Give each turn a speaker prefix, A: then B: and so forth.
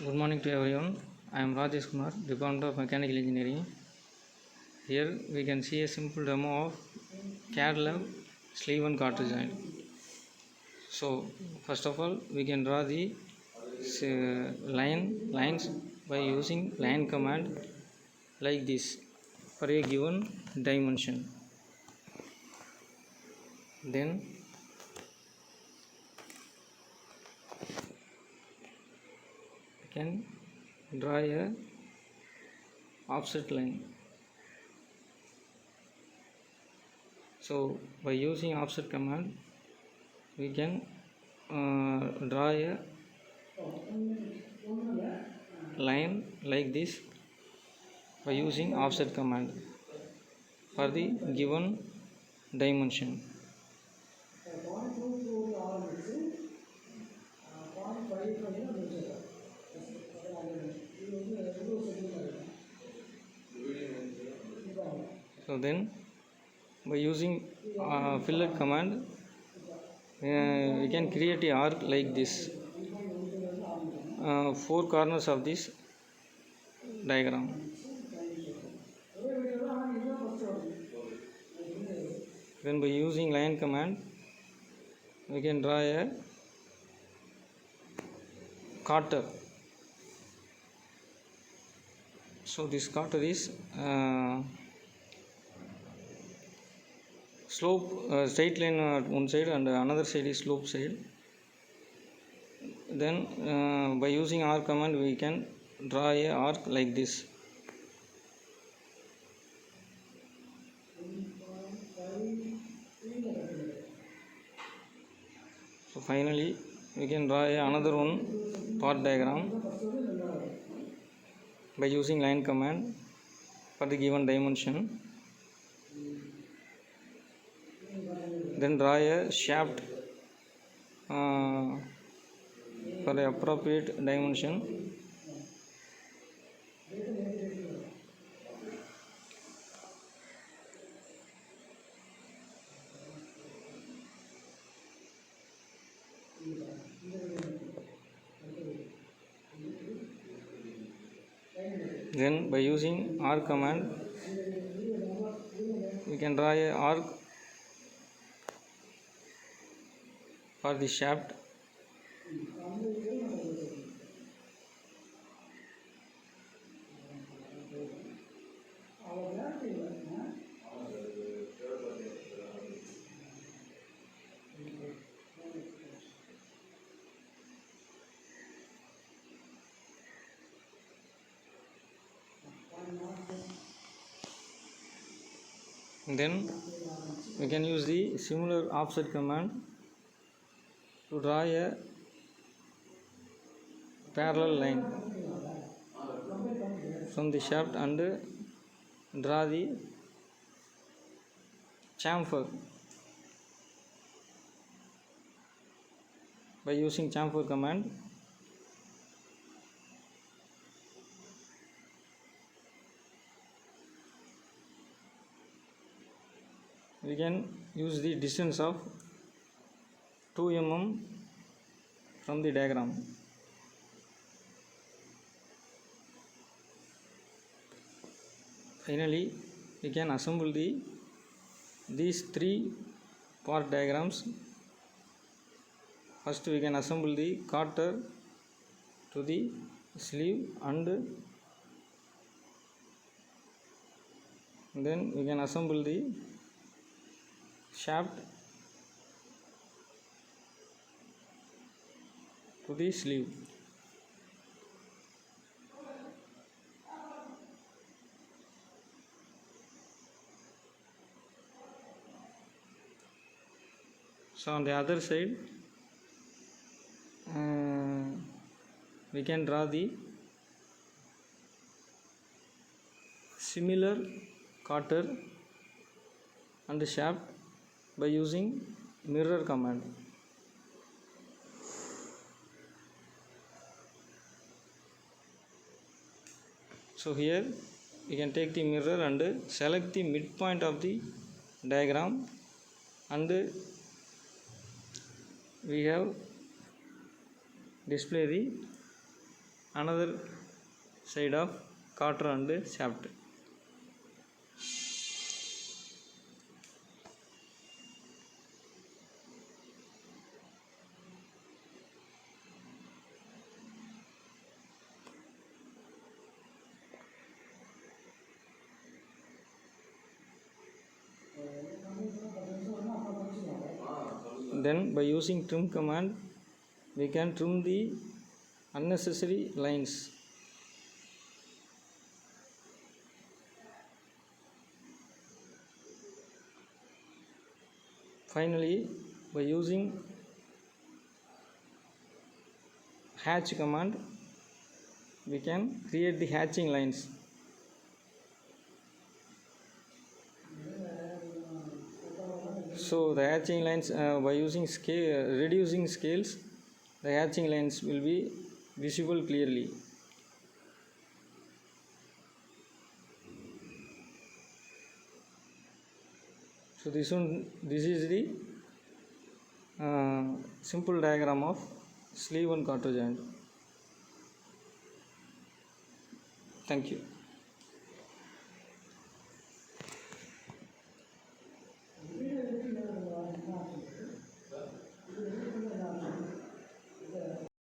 A: Good morning to everyone. I am Rajesh Kumar, Department of Mechanical Engineering. Here we can see a simple demo of CAD Lab sleeve and cartridge joint. So first of all, we can draw the lines by using line command like this for a given dimension. Then we can draw a offset line. So by using offset command we can draw a line like this by using offset command for the given dimension. So then by using fillet command we can create a arc like this, four corners of this diagram. Then by using line command we can draw a cutter. So this cutter is slope straight line one side and another side is slope side. Then by using arc command we can draw a arc like this. So finally we can draw another one part diagram by using line command for the given dimension. Then draw a shaft for the appropriate dimension. Then by using arc command we can draw a arc for the shaft. Then we can use the similar offset command to draw a parallel line from the shaft and draw the chamfer by using chamfer command. We can use the distance of 2 mm from the diagram. Finally we can assemble these three part diagrams. First we can assemble the cutter to the sleeve and then we can assemble the shaft to the sleeve. So on the other side we can draw the similar cutter and shaft by using mirror command. So here we can take the mirror and select the midpoint of the diagram, and we have display the another side of quarter and shaft. Then by using trim command we can trim the unnecessary lines. Finally, by using hatch command we can create the hatching lines. So the hatching lines, by using reducing scales, the hatching lines will be visible clearly. So this is the simple diagram of sleeve and quarter joint. Thank you.